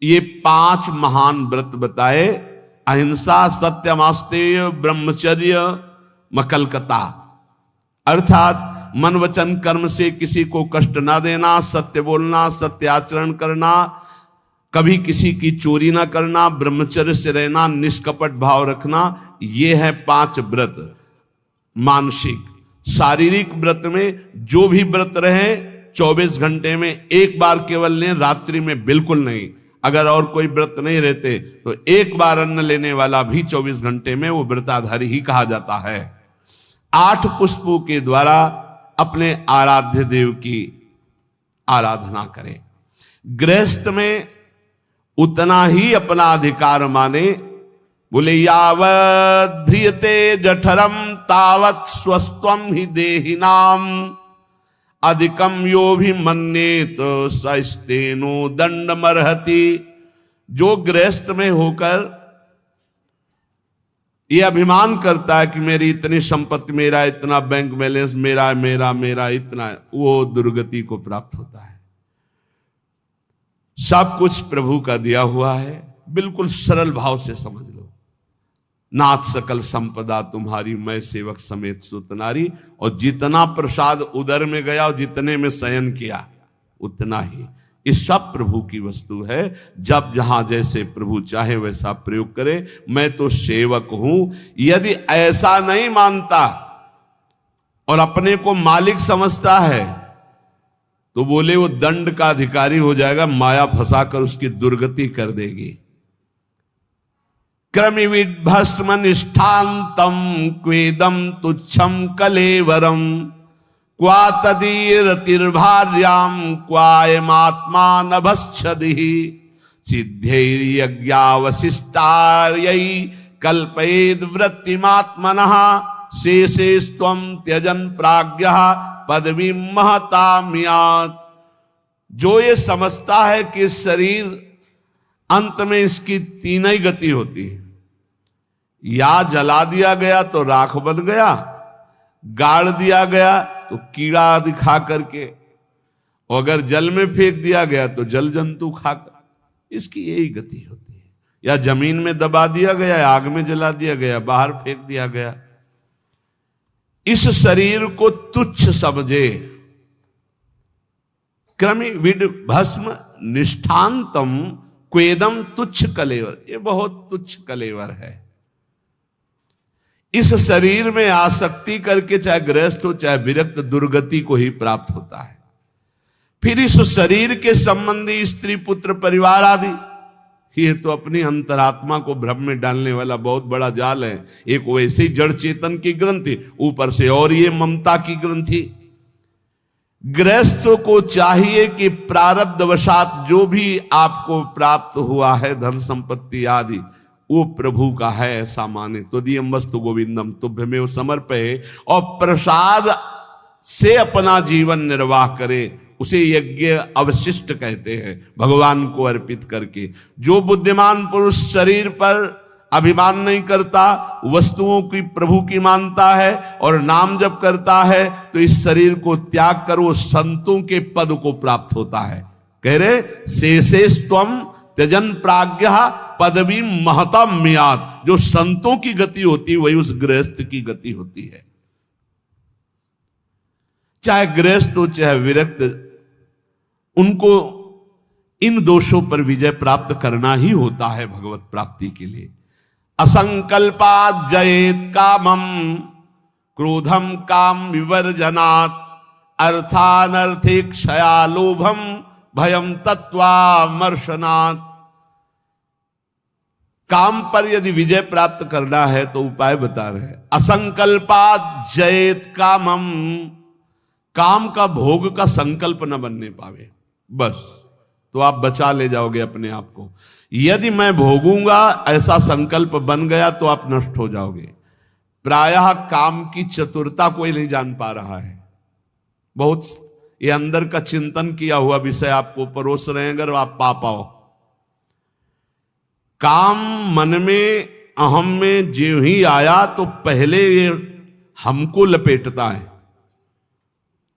ये 5 महान व्रत बताए। अहिंसा, सत्यमास्तेय, ब्रह्मचर्य, मकलकता, अर्थात मन वचन कर्म से किसी को कष्ट ना देना, सत्य बोलना, सत्य आचरण करना, कभी किसी की चोरी ना करना, ब्रह्मचर्य से रहना, निष्कपट भाव रखना, ये है 5 व्रत। मानसिक। शारीरिक व्रत में जो भी व्रत रहे 24 घंटे में एक बार केवल लें, रात्रि में बिल्कुल नहीं। अगर और कोई व्रत नहीं रहते तो एक बार अन्न लेने वाला भी 24 घंटे में वो व्रताधारी ही कहा जाता है। 8 पुष्पों के द्वारा अपने आराध्य देव की आराधना करें। गृहस्थ में उतना ही अपना अधिकार माने। बोले यावत् भ्रियते जठरम तावत् स्वस्त्वम ही देहिनाम अधिकम यो भी मन्येत सस्तेनो दंडमर्हति। जो गृहस्थ में होकर ये अभिमान करता है कि मेरी इतनी संपत्ति, मेरा इतना बैंक बैलेंस, मेरा मेरा मेरा इतना, वो दुर्गति को प्राप्त होता है। सब कुछ प्रभु का दिया हुआ है, बिल्कुल सरल भाव से समझ लो। नाथ सकल संपदा तुम्हारी, मैं सेवक समेत सुत नारी। और जितना प्रसाद उदर में गया और जितने में शयन किया उतना ही, ये सब प्रभु की वस्तु है। जब जहां जैसे प्रभु चाहे वैसा प्रयोग करे। मैं तो सेवक हूं, यदि ऐसा नहीं मानता और अपने को मालिक समझता है तो बोले वो दंड का अधिकारी हो जाएगा, माया फंसाकर उसकी दुर्गति कर देगी। क्रमिविद भस्म निष्ठांतम क्वेदम तुच्छम कलेवरम क्वा तदीरतिर्भार्याम क्वायमात्मा नभश्छदि सिद्धैर्यज्ञावशिष्टार्यै कल्पयेद वृत्तिमात्मनः शेषेस्त्वं त्यजन प्राज्ञः पदवी महताम्यात्। जो ये समझता है कि शरीर अंत में इसकी 3 ही गति होती है, या जला दिया गया तो राख बन गया, गाड़ दिया गया तो कीड़ा दिखा करके, और अगर जल में फेंक दिया गया तो जल जंतु खाकर, इसकी यही गति होती है। या जमीन में दबा दिया गया, आग में जला दिया गया, बाहर फेंक दिया गया। इस शरीर को तुच्छ समझे। क्रमि विड भस्म निष्ठांतम क्वेदम तुच्छ कलेवर, ये बहुत तुच्छ कलेवर है। इस शरीर में आसक्ति करके चाहे गृहस्थ हो चाहे विरक्त, दुर्गति को ही प्राप्त होता है। फिर इस शरीर के संबंधी स्त्री पुत्र परिवार आदि, ये तो अपनी अंतरात्मा को भ्रम में डालने वाला बहुत बड़ा जाल है। एक वैसे ही जड़ चेतन की ग्रंथि, ऊपर से और ये ममता की ग्रंथि। गृहस्थ को चाहिए कि प्रारब्धवशात जो भी आपको प्राप्त हुआ है, धन संपत्ति आदि, वो प्रभु का है ऐसा माने। तो दियम वस्तु गोविंदम तुभ्यमेव समर्पये, और प्रसाद से अपना जीवन निर्वाह करे। उसे यज्ञ अवशिष्ट कहते हैं, भगवान को अर्पित करके। जो बुद्धिमान पुरुष शरीर पर अभिमान नहीं करता, वस्तुओं की प्रभु की मानता है और नाम जप करता है, तो इस शरीर को त्याग कर वो संतों के पद को प्राप्त होता है। कह रहे शेषेस्त्वं त्यजन प्राज्ञः पदवी महताम्यात्। जो संतों की गति होती है वही उस गृहस्थ की गति होती है। चाहे गृहस्थ हो चाहे विरक्त, उनको इन दोषों पर विजय प्राप्त करना ही होता है भगवत प्राप्ति के लिए। असंकल्पात् जयेत कामम क्रोधम काम विवर्जनात् अर्थानर्थे क्षया लोभम भयम तत्वामर्शनात्। काम पर यदि विजय प्राप्त करना है तो उपाय बता रहे हैं। असंकल्पात् जयेत कामम, काम का भोग का संकल्प न बनने पावे, बस तो आप बचा ले जाओगे अपने आप को। यदि मैं भोगूंगा ऐसा संकल्प बन गया तो आप नष्ट हो जाओगे। प्रायः काम की चतुरता कोई नहीं जान पा रहा है। बहुत ये अंदर का चिंतन किया हुआ विषय आपको परोस रहे हैं, अगर आप पा पाओ। काम मन में अहम में जो ही आया तो पहले ये हमको लपेटता है।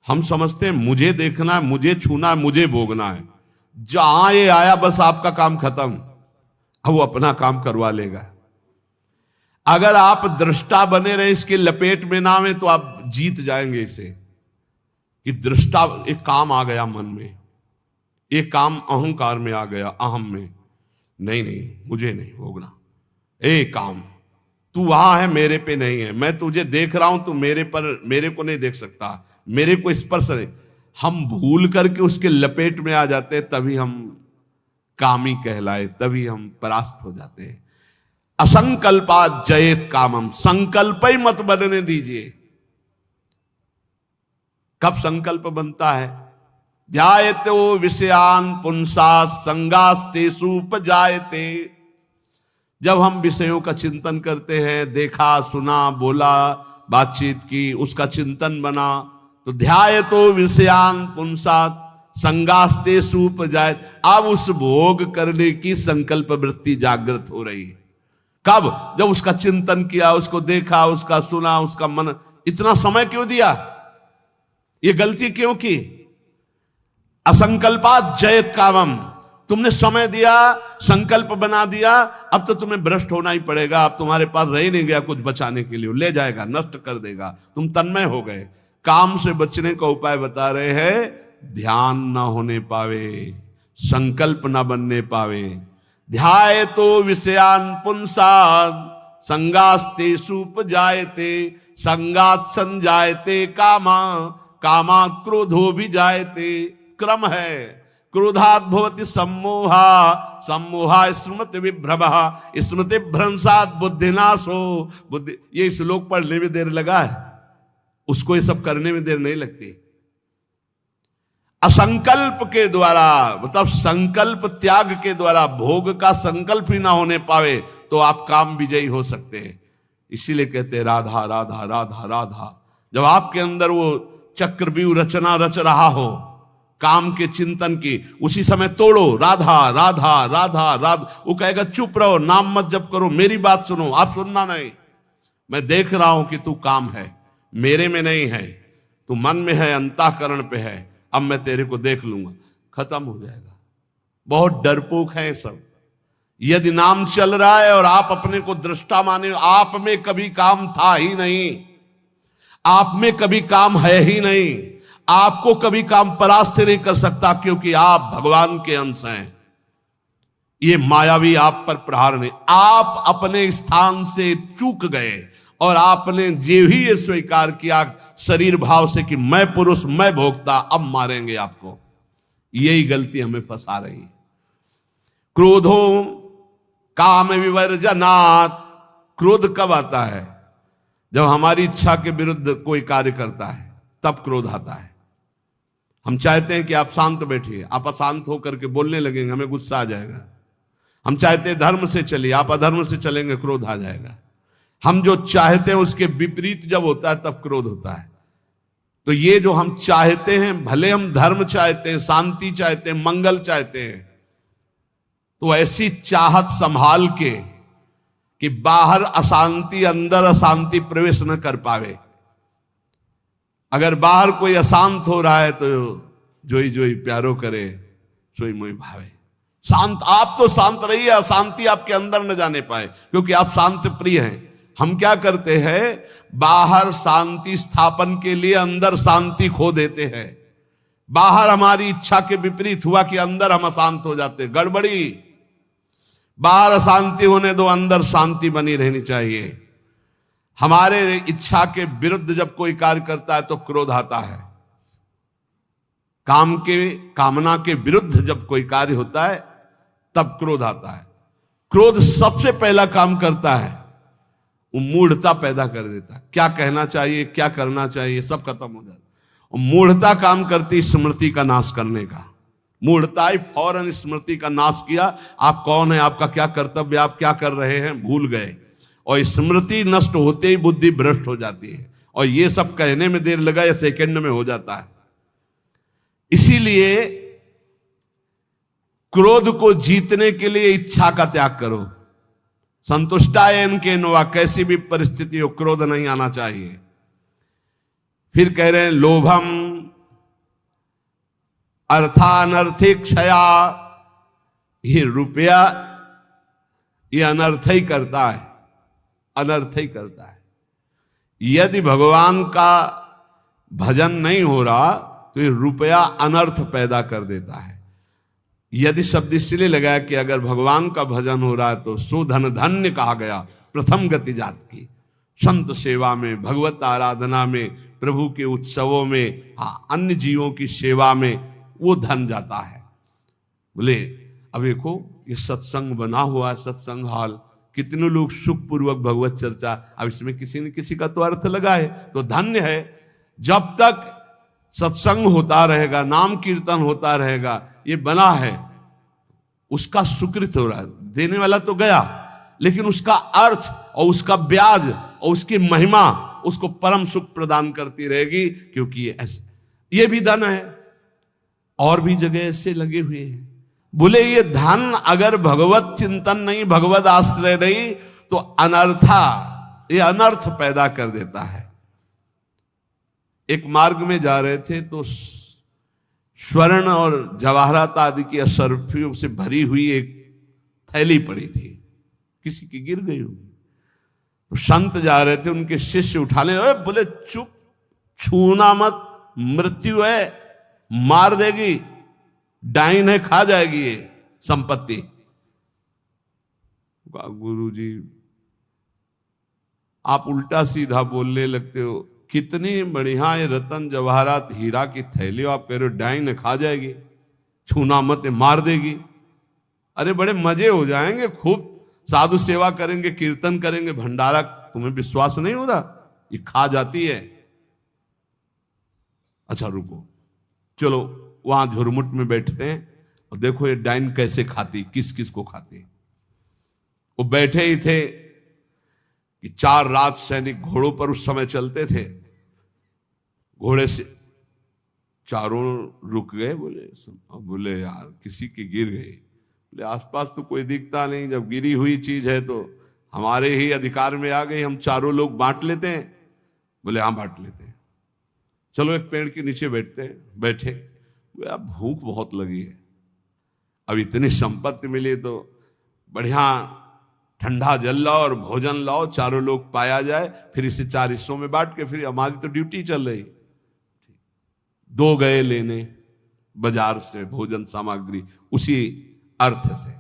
हम समझते हैं मुझे देखना है, मुझे छूना है, मुझे भोगना है। जहां ये आया बस आपका काम खत्म, अब वो अपना काम करवा लेगा। अगर आप दृष्टा बने रहे, इसके लपेट में ना आवे, तो आप जीत जाएंगे इसे कि दृष्टा एक काम आ गया मन में, एक काम अहंकार में आ गया, अहम में, नहीं नहीं मुझे नहीं भोगना, एक काम तू वहां है मेरे पे नहीं है, मैं तुझे देख रहा हूं, तू मेरे को नहीं देख सकता, मेरे को स्पर्श नहीं। हम भूल करके उसके लपेट में आ जाते हैं, तभी हम कामी कहलाए, तभी हम परास्त हो जाते हैं। असंकल्पात जयेत कामम, संकल्प ही मत बनने दीजिए। कब संकल्प बनता है? ध्यायतो विषयान पुंसा संगास्तेषु उपजायते। जब हम विषयों का चिंतन करते हैं, देखा सुना बोला बातचीत की, उसका चिंतन बना, तो ध्यायतो विषयान पुंसा संगास्तेषु उपजायते। अब उस भोग करने की संकल्प वृत्ति जागृत हो रही है। कब? जब उसका चिंतन किया, उसको देखा, उसका सुना, उसका मन। इतना समय क्यों दिया? ये गलती क्यों की? असंकल्पात जयत कामम। तुमने समय दिया, संकल्प बना दिया, अब तो तुम्हें भ्रष्ट होना ही पड़ेगा। अब तुम्हारे पास रह नहीं गया कुछ बचाने के लिए, ले जाएगा, नष्ट कर देगा, तुम तन्मय हो गए। काम से बचने का उपाय बता रहे हैं, ध्यान ना होने पावे, संकल्प ना बनने पावे। ध्यायतो विषयान पुंसान् संगास्तेषु उपजायते, संगात् संजायते कामा, कामात् क्रोधो विजायते। क्रम है, क्रोधात् भवति सम्मोहा, सम्मोहा स्मृति विभ्रमः, स्मृति भ्रंशात् बुद्धिनाशो। बुद्धि, ये श्लोक पढ़ने में देर लगा है, उसको ये सब करने में देर नहीं लगती। असंकल्प के द्वारा, मतलब संकल्प त्याग के द्वारा, भोग का संकल्प ही ना होने पावे तो आप काम विजयी हो सकते हैं। इसीलिए कहते हैं राधा राधा राधा राधा। जब आपके अंदर वो चक्रव्यूह रचना रच रहा हो काम के चिंतन की, उसी समय तोड़ो, राधा राधा राधा राधा। वो कहेगा चुप रहो, नाम मत जप करो, मेरी बात सुनो। आप सुनना नहीं, मैं देख रहा हूं कि तू काम है, मेरे में नहीं है, तू मन में है, अंतःकरण पे है, अब मैं तेरे को देख लूंगा, खत्म हो जाएगा। बहुत डरपोक है सब। यदि नाम चल रहा है और आप अपने को दृष्टा माने, आप में कभी काम था ही नहीं, आप में कभी काम है ही नहीं, आपको कभी काम परास्त नहीं कर सकता, क्योंकि आप भगवान के अंश हैं। ये मायावी आप पर प्रहार नहीं, आप अपने स्थान से चूक गए और आपने जे ही ये स्वीकार किया शरीर भाव से कि मैं पुरुष, मैं भोक्ता, अब मारेंगे आपको। यही गलती हमें फंसा रही है। क्रोधो काम विवर्जनात्। क्रोध कब आता है? जब हमारी इच्छा के विरुद्ध कोई कार्य करता है, तब क्रोध आता है। हम चाहते हैं कि आप शांत बैठिए, आप अशांत होकर के बोलने लगेंगे, हमें गुस्सा आ जाएगा। हम चाहते हैं धर्म से चलिए, आप अधर्म से चलेंगे, क्रोध आ जाएगा। हम जो चाहते हैं उसके विपरीत जब होता है तब क्रोध होता है। तो ये जो हम चाहते हैं, भले हम धर्म चाहते हैं, शांति चाहते हैं, मंगल चाहते हैं, तो ऐसी चाहत संभाल के कि बाहर अशांति, अंदर अशांति प्रवेश न कर पावे। अगर बाहर कोई अशांत हो रहा है तो जोई जोई प्यारो करे, सोई मोई भावे। शांत, आप तो शांत रहिए, अशांति आपके अंदर न जाने पाए, क्योंकि आप शांति प्रिय हैं। हम क्या करते हैं, बाहर शांति स्थापन के लिए अंदर शांति खो देते हैं। बाहर हमारी इच्छा के विपरीत हुआ कि अंदर हम अशांत हो जाते, गड़बड़ी। बाहर अशांति होने दो, अंदर शांति बनी रहनी चाहिए। हमारे इच्छा के विरुद्ध जब कोई कार्य करता है तो क्रोध आता है। कामना के विरुद्ध जब कोई कार्य होता है तब क्रोध आता है। क्रोध सबसे पहला काम करता है, वो मूढ़ता पैदा कर देता है। क्या कहना चाहिए, क्या करना चाहिए, सब खत्म हो जाता है। और मूढ़ता काम करती स्मृति का नाश करने का। मूढ़ता ही फौरन स्मृति का नाश किया। आप कौन है, आपका क्या कर्तव्य, आप क्या कर रहे हैं, भूल गए। और स्मृति नष्ट होते ही बुद्धि भ्रष्ट हो जाती है। और ये सब कहने में देर लगा या सेकंड में हो जाता है। इसीलिए क्रोध को जीतने के लिए इच्छा का त्याग करो। संतुष्टायन के नोवा, कैसी भी परिस्थिति हो क्रोध नहीं आना चाहिए। फिर कह रहे हैं लोभम अर्थानर्थे क्षया, ये रुपया ये अनर्थ ही करता है, अनर्थ ही करता है। यदि भगवान का भजन नहीं हो रहा तो ये रुपया अनर्थ पैदा कर देता है। यदि शब्द इसलिए लगाया कि अगर भगवान का भजन हो रहा है तो सुधन धन्य कहा गया, प्रथम गति जात की। संत सेवा में, भगवत आराधना में, प्रभु के उत्सवों में, अन्य जीवों की सेवा में वो धन जाता है। बोले अब देखो ये सत्संग बना हुआ है, सत्संग हॉल, कितने लोग सुखपूर्वक भगवत चर्चा, अब इसमें किसी न किसी का तो अर्थ लगा है, तो धन्य है। जब तक सत्संग होता रहेगा, नाम कीर्तन होता रहेगा, ये बना है, उसका सुकृत हो रहा है। देने वाला तो गया, लेकिन उसका अर्थ और उसका ब्याज और उसकी महिमा उसको परम सुख प्रदान करती रहेगी, क्योंकि ये ऐसे, ये भी धन है। और भी जगह ऐसे लगे हुए हैं। बोले ये धन अगर भगवत चिंतन नहीं, भगवत आश्रय नहीं, तो अनर्था, ये अनर्थ पैदा कर देता है। एक मार्ग में जा रहे थे तो स्वर्ण और जवाहरात आदि की असरफियों से भरी हुई एक थैली पड़ी थी, किसी की गिर गई होगी। तो संत जा रहे थे, उनके शिष्य उठाने, बोले चुप, छूना मत, मृत्यु है, मार देगी, डाइन है, खा जाएगी ये संपत्ति। गुरु जी आप उल्टा सीधा बोलने लगते हो, कितनी बढ़िया ये रतन जवाहरात हीरा की थैली, आप कह रहे हो डाइन है, खा जाएगी, छूना मत, मार देगी। अरे बड़े मजे हो जाएंगे, खूब साधु सेवा करेंगे, कीर्तन करेंगे, भंडारा, तुम्हें विश्वास नहीं हो रहा ये खा जाती है। अच्छा रुको, चलो वहां झुरमुट में बैठते हैं और देखो ये डाइन कैसे खाती, किस किस को खाती। वो बैठे ही थे कि 4 राज सैनिक घोड़ों पर उस समय चलते थे, घोड़े से चारों रुक गए। बोले यार किसी की गिर गई। बोले आसपास तो कोई दिखता नहीं, जब गिरी हुई चीज है तो हमारे ही अधिकार में आ गई, हम चारों लोग बांट लेते हैं। बोले हाँ बांट लेते हैं, चलो एक पेड़ के नीचे बैठते हैं। बैठे, अब भूख बहुत लगी है, अब इतनी संपत्ति मिली तो बढ़िया ठंडा जल लाओ और भोजन लाओ, चारों लोग पाया जाए, फिर इसे 4 हिस्सों में बांट के, फिर हमारी तो ड्यूटी चल रही। 2 गए लेने बाजार से भोजन सामग्री, उसी अर्थ से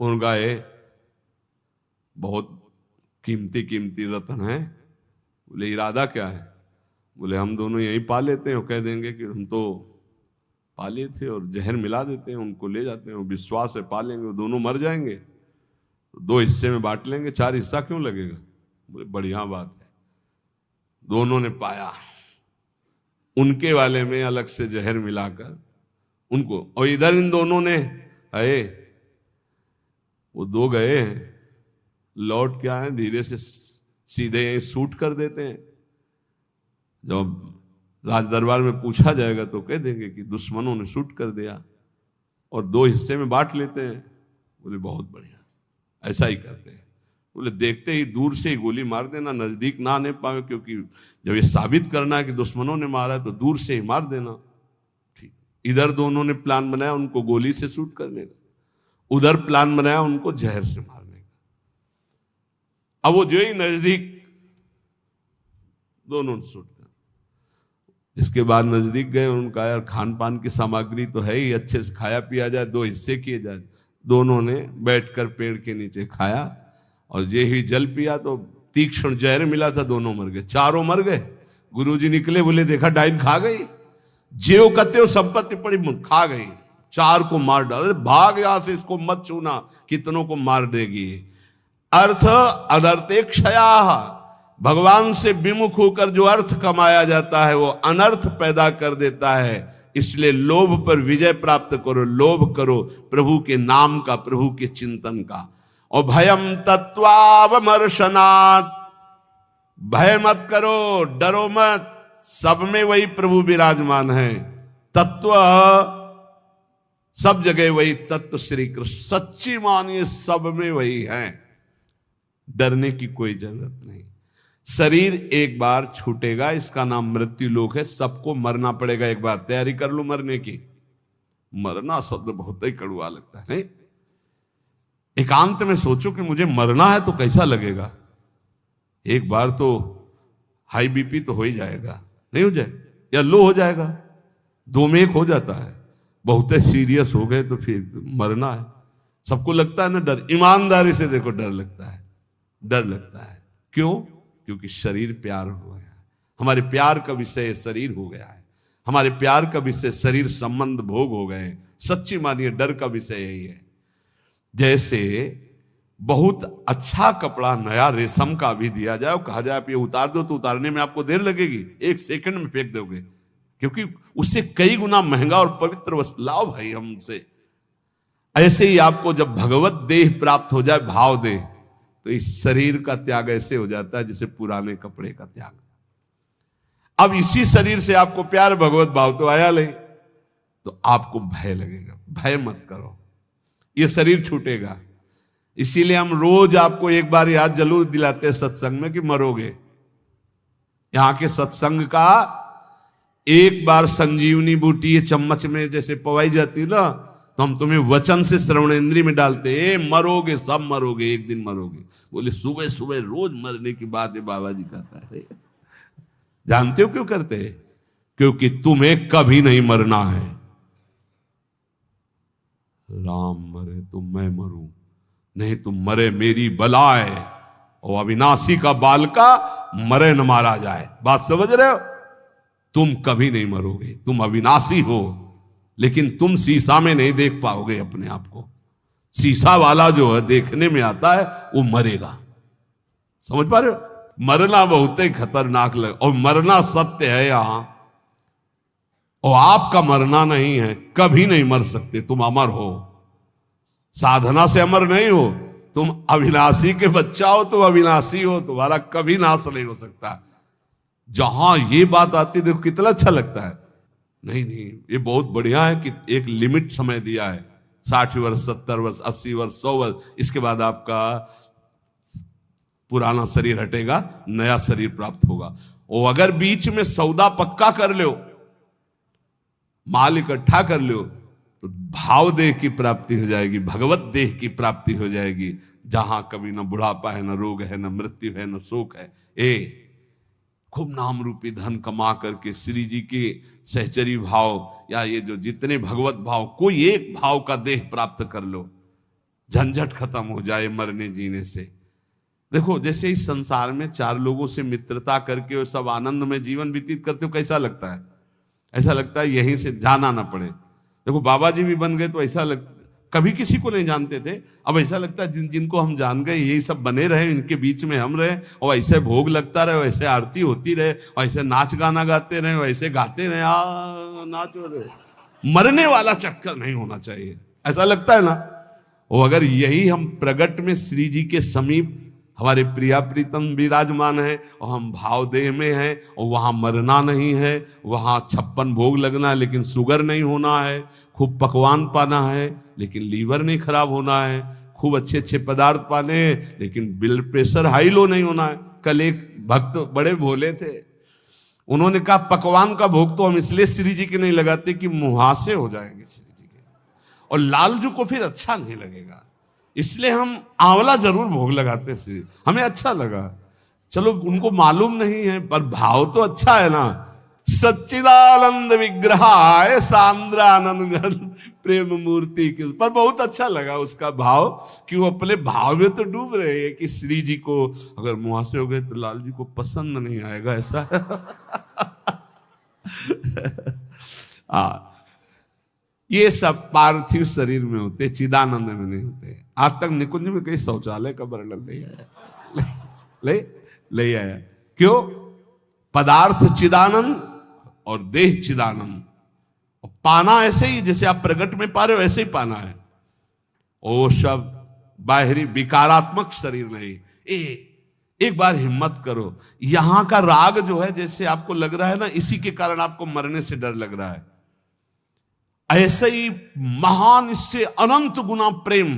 उन गए, बहुत कीमती कीमती रत्न है। बोले इरादा क्या है? बोले हम दोनों यहीं पा लेते हैं, कह देंगे कि हम तो पाले थे और जहर मिला देते हैं, उनको ले जाते हैं, विश्वास है पालेंगे, वो दोनों मर जाएंगे, तो 2 हिस्से में बांट लेंगे, 4 हिस्सा क्यों लगेगा? बोले बढ़िया बात है। दोनों ने पाया, उनके वाले में अलग से जहर मिलाकर उनको, और इधर इन दोनों ने आए, वो 2 गए लौट के आए, धीरे से सीधे शूट कर देते हैं। जब राज दरबार में पूछा जाएगा तो कह देंगे कि दुश्मनों ने शूट कर दिया, और 2 हिस्से में बांट लेते हैं। बोले बहुत बढ़िया, ऐसा ही करते हैं। बोले देखते ही दूर से ही गोली मार देना, नजदीक ना आने पाए, क्योंकि जब ये साबित करना है कि दुश्मनों ने मारा है तो दूर से ही मार देना। ठीक, इधर दोनों ने प्लान बनाया उनको गोली से शूट करने का, उधर प्लान बनाया उनको जहर से मारने का। अब वो जो ही नजदीक, दोनों ने शूट कर, इसके बाद नजदीक गए, उनका यार खान पान की सामग्री तो है ही, अच्छे से खाया पिया जाए, 2 हिस्से किए जाए। दोनों ने बैठकर पेड़ के नीचे खाया, और ये ही जल पिया तो तीक्ष्ण जहर मिला था, दोनों मर गए, चारों मर गए। गुरुजी निकले, बोले देखा डाइन खा गई, जेव कते हो संपत्ति पड़ी खा गई, 4 को मार डाल, भाग यहां से, इसको मत छूना, कितनों को मार देगी। अर्थ अनर्थे क्षया, भगवान से विमुख होकर जो अर्थ कमाया जाता है वो अनर्थ पैदा कर देता है। इसलिए लोभ पर विजय प्राप्त करो, लोभ करो प्रभु के नाम का, प्रभु के चिंतन का। और भयम तत्वावमर्शनात्, भय मत करो, डरो मत, सब में वही प्रभु विराजमान है। तत्व सब जगह वही तत्व श्री कृष्ण, सच्ची मानिए सब में वही है, डरने की कोई जरूरत नहीं। शरीर एक बार छूटेगा, इसका नाम मृत्यु लोक है। सबको मरना पड़ेगा एक बार। तैयारी कर लो मरने की। मरना शब्द बहुत ही कड़वा लगता है नहीं? एकांत में सोचो कि मुझे मरना है तो कैसा लगेगा। एक बार तो हाई बीपी तो हो ही जाएगा, नहीं हो जाए, या लो हो जाएगा, दो में एक हो जाता है। बहुत सीरियस हो गए तो फिर मरना है। सबको लगता है ना डर। ईमानदारी से देखो, डर लगता है, डर लगता है। क्यों? क्योंकि शरीर प्यार हो गया है। हमारे प्यार का विषय शरीर हो गया है। हमारे प्यार का विषय शरीर संबंध भोग हो गए। सच्ची मानिए डर का विषय यही है। जैसे बहुत अच्छा कपड़ा नया रेशम का भी दिया जाए और कहा जाए आप ये उतार दो, तो उतारने में आपको देर लगेगी, एक सेकंड में फेंक दोगे, क्योंकि उससे कई गुना महंगा और पवित्र वस्त्र लाओ भाई हमसे। ऐसे ही आपको जब भगवत देह प्राप्त हो जाए, भाव देह, तो इस शरीर का त्याग ऐसे हो जाता है जैसे पुराने कपड़े का त्याग। अब इसी शरीर से आपको प्यार भगवत भाव तो आया नहीं, तो आपको भय लगेगा। भय मत करो, ये शरीर छूटेगा। इसीलिए हम रोज आपको एक बार याद जरूर दिलाते हैं सत्संग में कि मरोगे। यहां के सत्संग का एक बार संजीवनी बूटी चम्मच में जैसे पवाई जाती है ना, तो हम तुम्हें वचन से श्रवणेंद्रिय में डालते हैं, मरोगे, सब मरोगे, एक दिन मरोगे। बोले सुबह सुबह रोज मरने की बात है बाबा जी कहता है। जानते हो क्यों करते हैं? क्योंकि तुम्हें कभी नहीं मरना है। राम मरे तो मैं मरूं, नहीं तुम मरे मेरी बलाए, और अविनाशी का बालका मरे न मारा जाए। बात समझ रहे हो? तुम कभी नहीं मरोगे, तुम अविनाशी हो, लेकिन तुम शीशा में नहीं देख पाओगे अपने आप को। शीशा वाला जो है देखने में आता है, वो मरेगा। समझ पा रहे हो? मरना बहुत ही खतरनाक लगे, और मरना सत्य है यहां, और आपका मरना नहीं है। कभी नहीं मर सकते, तुम अमर हो। साधना से अमर नहीं हो, तुम अविनाशी के बच्चा हो, तुम अविनाशी हो, तुम्हारा कभी नाश नहीं हो सकता। जहां ये बात आती देखो कितना अच्छा लगता है। नहीं नहीं, ये बहुत बढ़िया है कि एक लिमिट समय दिया है, 60 वर्ष, 70 वर्ष, 80 वर्ष, 100 वर्ष, इसके बाद आपका पुराना शरीर हटेगा, नया शरीर प्राप्त होगा। और अगर बीच में सौदा पक्का कर लो, माल इकट्ठा कर लो, तो भाव देह की प्राप्ति हो जाएगी, भगवत देह की प्राप्ति हो जाएगी, जहां कभी न बुढ़ापा है, न रोग है, न मृत्यु है, न शोक है। खूब नाम रूपी धन कमा करके श्री जी के सहचरी भाव या ये जो जितने भगवत भाव, कोई एक भाव का देह प्राप्त कर लो, झंझट खत्म हो जाए मरने जीने से। देखो जैसे इस संसार में 4 लोगों से मित्रता करके और सब आनंद में जीवन व्यतीत करते हो, कैसा लगता है? ऐसा लगता है यहीं से जाना ना पड़े। देखो बाबा जी भी बन गए तो ऐसा कभी किसी को नहीं जानते थे, अब ऐसा लगता है जिनको हम जान गए यही सब बने रहे, इनके बीच में हम रहे, और ऐसे भोग लगता रहे, वैसे आरती होती रहे, और ऐसे नाच गाना गाते रहे, वैसे गाते रहे, नाचो रहे। मरने वाला चक्कर नहीं होना चाहिए, ऐसा लगता है ना। और अगर यही हम प्रगट में श्री जी के समीप हमारे प्रिया प्रीतम विराजमान है, और हम भाव देह में हैं, और वहां मरना नहीं है, वहां 56 भोग लगना है लेकिन शुगर नहीं होना है, खूब पकवान पाना है लेकिन लीवर नहीं खराब होना है, खूब अच्छे अच्छे पदार्थ पाने हैं लेकिन ब्लड प्रेशर हाई लो नहीं होना है। कल एक भक्त बड़े भोले थे, उन्होंने कहा पकवान का भोग तो हम इसलिए श्री जी के नहीं लगाते कि मुहासे हो जाएंगे श्री जी के, और लालजू को फिर अच्छा नहीं लगेगा, इसलिए हम आंवला जरूर भोग लगाते श्री, हमें अच्छा लगा। चलो उनको मालूम नहीं है, पर भाव तो अच्छा है ना। सच्चिदानंद विग्रहाय सांद्रानंद प्रेम मूर्ति के, पर बहुत अच्छा लगा उसका भाव कि वो अपने भाव में तो डूब रहे हैं कि श्री जी को अगर मुहासे हो गए तो लाल जी को पसंद नहीं आएगा, ऐसा। ये सब पार्थिव शरीर में होते, चिदानंद में नहीं होते। आज तक निकुंज में कहीं शौचालय का वर्णन नहीं आया, ले आया। क्यों? पदार्थ चिदानंद और देह चिदानंद। पाना ऐसे ही जैसे आप प्रगट में पा रहे हो ऐसे ही पाना है। ओ सब बाहरी विकारात्मक शरीर नहीं। एक बार हिम्मत करो, यहां का राग जो है जैसे आपको लग रहा है ना, इसी के कारण आपको मरने से डर लग रहा है। ऐसे ही महान, इससे अनंत गुना प्रेम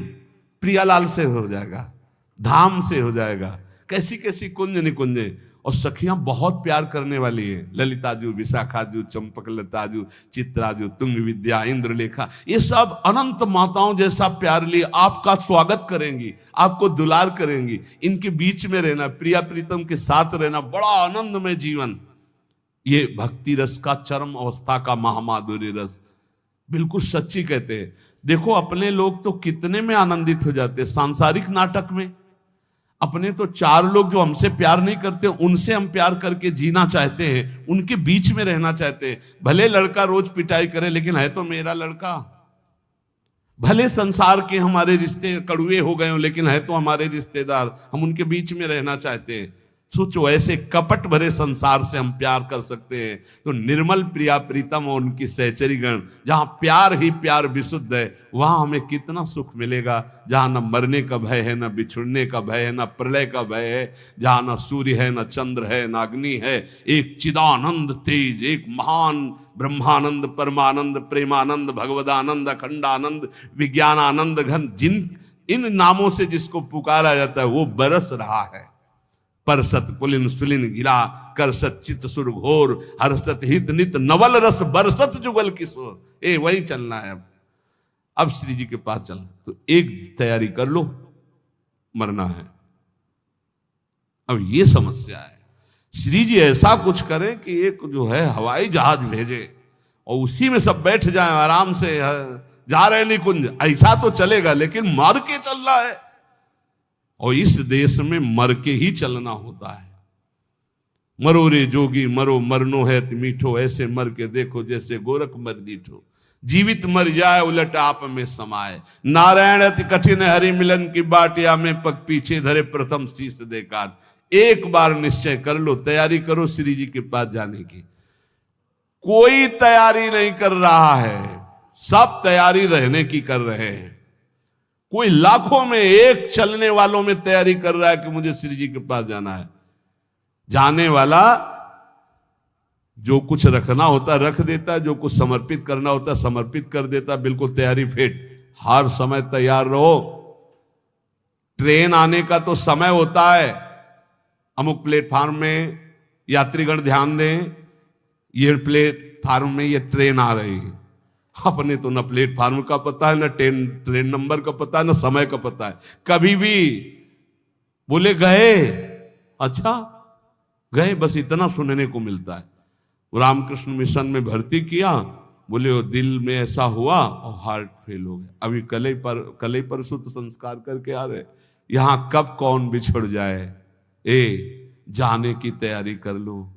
प्रियालाल से हो जाएगा, धाम से हो जाएगा। कैसी कैसी कुंज निकुंजे, और सखियां बहुत प्यार करने वाली हैं, ललिताजू, विशाखाजू, चंपकलताजू, चित्राजू, तुंग विद्या, इंद्रलेखा, ये सब अनंत माताओं जैसा प्यार लिए आपका स्वागत करेंगी, आपको दुलार करेंगी। इनके बीच में रहना, प्रिया प्रीतम के साथ रहना, बड़ा आनंदमय जीवन। ये भक्ति रस का चरम अवस्था का महामाधुर्य रस, बिल्कुल सच्ची कहते हैं। देखो अपने लोग तो कितने में आनंदित हो जाते हैं सांसारिक नाटक में। अपने तो चार लोग जो हमसे प्यार नहीं करते, उनसे हम प्यार करके जीना चाहते हैं, उनके बीच में रहना चाहते हैं। भले लड़का रोज पिटाई करे, लेकिन है तो मेरा लड़का। भले संसार के हमारे रिश्ते कड़ुए हो गए हो, लेकिन है तो हमारे रिश्तेदार, हम उनके बीच में रहना चाहते हैं। सोचो ऐसे कपट भरे संसार से हम प्यार कर सकते हैं, तो निर्मल प्रिया प्रीतम और उनकी सहचरी गण, जहां प्यार ही प्यार विशुद्ध है, वहां हमें कितना सुख मिलेगा। जहां न मरने का भय है, न बिछुड़ने का भय है, न प्रलय का भय है, जहां न सूर्य है, न चंद्र है, न अग्नि है, एक चिदानंद तेज, एक महान ब्रह्मानंद, परमानंद, प्रेमानंद, भगवदानंद, अखंडानंद, विज्ञानानंद घन, जिन इन नामों से जिसको पुकारा जाता है, वो बरस रहा है। परसत पुलिन सुलिन गिला, करसत चित सुर घोर, हर्षत हित नित नवल रस, बरसत जुगल किशोर। वही चलना है। अब श्री जी के पास चलना, तो एक तैयारी कर लो, मरना है। अब ये समस्या है, श्री जी ऐसा कुछ करें कि एक जो है हवाई जहाज भेजे और उसी में सब बैठ जाएं आराम से, जा रहे निकुंज, ऐसा तो चलेगा, लेकिन मर के चल रहा है। और इस देश में मर के ही चलना होता है। मरो रे जोगी मरो, मरनो है मीठो, ऐसे मर के देखो जैसे गोरख मर दीठो। जीवित मर जाए उलट आप में समाये, नारायण अति कठिन हरि मिलन की बाटिया में पग पीछे धरे प्रथम शीश देकार। एक बार निश्चय कर लो, तैयारी करो श्री जी के पास जाने की। कोई तैयारी नहीं कर रहा है, सब तैयारी रहने की कर रहे हैं। कोई लाखों में एक चलने वालों में तैयारी कर रहा है कि मुझे श्री जी के पास जाना है। जाने वाला जो कुछ रखना होता रख देता, जो कुछ समर्पित करना होता समर्पित कर देता, बिल्कुल तैयारी फिट। हर समय तैयार रहो। ट्रेन आने का तो समय होता है, अमुक प्लेटफार्म में यात्रीगण ध्यान दें, ये प्लेटफार्म में ये ट्रेन आ रही है। अपने तो न प्लेटफार्म का पता है, न ट्रेन नंबर का पता है, न समय का पता है। कभी भी बोले गए, अच्छा गए, बस इतना सुनने को मिलता है। रामकृष्ण मिशन में भर्ती किया, बोले वो दिल में ऐसा हुआ और हार्ट फेल हो गया। अभी कल ही परसों तो संस्कार करके आ रहे। यहां कब कौन बिछड़ जाए, जाने की तैयारी कर लो।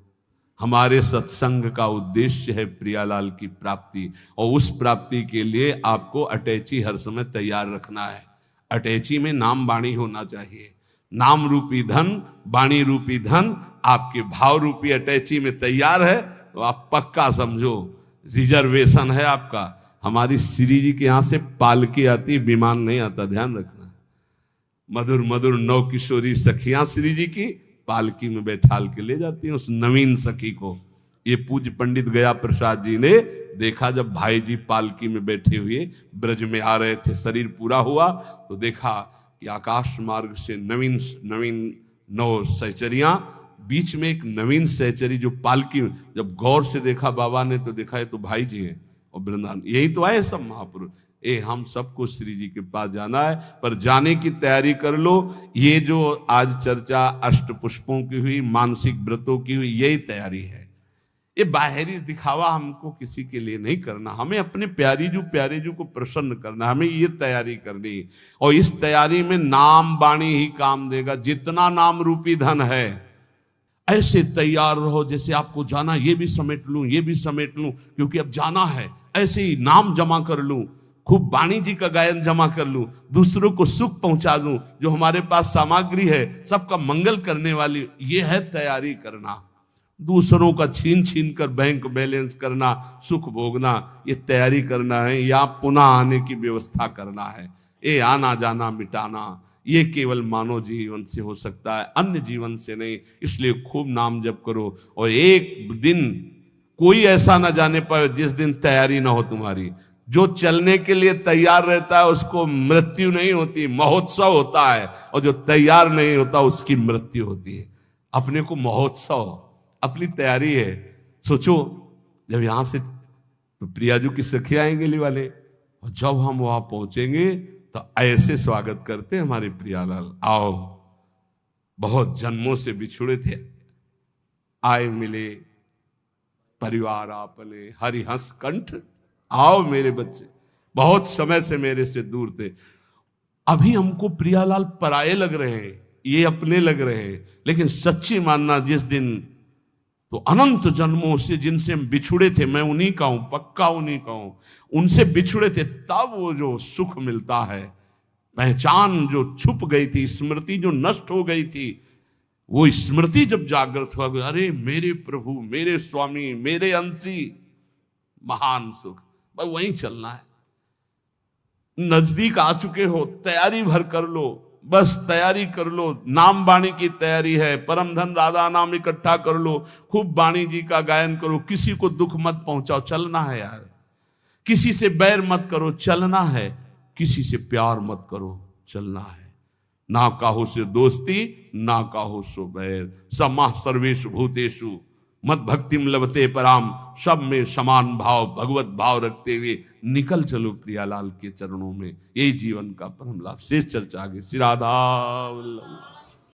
हमारे सत्संग का उद्देश्य है प्रियालाल की प्राप्ति, और उस प्राप्ति के लिए आपको अटैची हर समय तैयार रखना है। अटैची में नाम वाणी होना चाहिए। नाम रूपी धन, वाणी रूपी धन आपके भाव रूपी अटैची में तैयार है, तो आप पक्का समझो रिजर्वेशन है आपका। हमारी श्री जी के यहां से पालकी आती, विमान नहीं आता, ध्यान रखना। मधुर मधुर नौ किशोरी सखियां श्री जी की पालकी में बैठाल के ले जाती हैं उस नवीन सखी को। ये पूज्य पंडित गया प्रसाद जी ने देखा, जब भाई जी पालकी में बैठे हुए ब्रज में आ रहे थे, शरीर पूरा हुआ तो देखा कि आकाश मार्ग से नवीन नवीन 9 सहचरियां, बीच में एक नवीन सहचरी जो पालकी में, जब गौर से देखा बाबा ने तो देखा ये तो भाई जी हैं और वृंदावन, यही तो आए सब महापुरुष। हम सबको श्री जी के पास जाना है, पर जाने की तैयारी कर लो। ये जो आज चर्चा अष्ट पुष्पों की हुई, मानसिक व्रतों की हुई, यही तैयारी है। ये बाहरी दिखावा हमको किसी के लिए नहीं करना, हमें अपने प्यारे जू को प्रसन्न करना, हमें ये तैयारी करनी। और इस तैयारी में नाम वाणी ही काम देगा। जितना नाम रूपी धन है, ऐसे तैयार रहो जैसे आपको जाना, ये भी समेट लूं, ये भी समेट लूं, क्योंकि अब जाना है। ऐसे ही नाम जमा कर लूं, खूब वाणी जी का गायन जमा कर लूं, दूसरों को सुख पहुंचा दूं, जो हमारे पास सामग्री है सबका मंगल करने वाली, ये है तैयारी करना। दूसरों का छीन छीन कर बैंक बैलेंस करना, सुख भोगना, ये तैयारी करना है। या पुनः आने की व्यवस्था करना है। ये आना जाना मिटाना, ये केवल मानव जीवन से हो सकता है, अन्य जीवन से नहीं। इसलिए खूब नाम जप करो, और एक दिन कोई ऐसा ना जाने पाए जिस दिन तैयारी ना हो तुम्हारी। जो चलने के लिए तैयार रहता है उसको मृत्यु नहीं होती, महोत्सव होता है, और जो तैयार नहीं होता उसकी मृत्यु होती है। अपने को महोत्सव, अपनी तैयारी है। सोचो जब यहां से तो प्रियाजू की सखी आएंगे ली वाले, और जब हम वहां पहुंचेंगे तो ऐसे स्वागत करते हमारे प्रियालाल, आओ बहुत जन्मों से बिछुड़े थे, आए मिले परिवार आपने हरिहंस कंठ, आओ मेरे बच्चे, बहुत समय से मेरे से दूर थे। अभी हमको प्रियालाल पराये लग रहे हैं, ये अपने लग रहे हैं, लेकिन सच्ची मानना जिस दिन तो अनंत जन्मों से जिनसे हम बिछुड़े थे, मैं उन्हीं का हूं, पक्का उन्हीं का हूं, उनसे बिछुड़े थे, तब वो जो सुख मिलता है, पहचान जो छुप गई थी, स्मृति जो नष्ट हो गई थी, वो स्मृति जब जागृत हुआ, अरे मेरे प्रभु, मेरे स्वामी, मेरे अंशी, महान सुख। बस वहीं चलना है। नजदीक आ चुके हो, तैयारी भर कर लो, बस तैयारी कर लो। नाम वाणी की तैयारी है, परम धन राधा नाम इकट्ठा कर लो, खूब वाणी जी का गायन करो, किसी को दुख मत पहुंचाओ, चलना है यार। किसी से बैर मत करो, चलना है। किसी से प्यार मत करो, चलना है। ना काहू से दोस्ती, ना काहू सो बैर, समाह सर्वेषु भूतेषु मत भक्तिम लभते पराम, सब में समान भाव, भगवत भाव रखते हुए निकल चलो प्रियालाल के चरणों में। यही जीवन का परम लाभ। शेष चर्चा आगे। श्री राधा वल्लभ।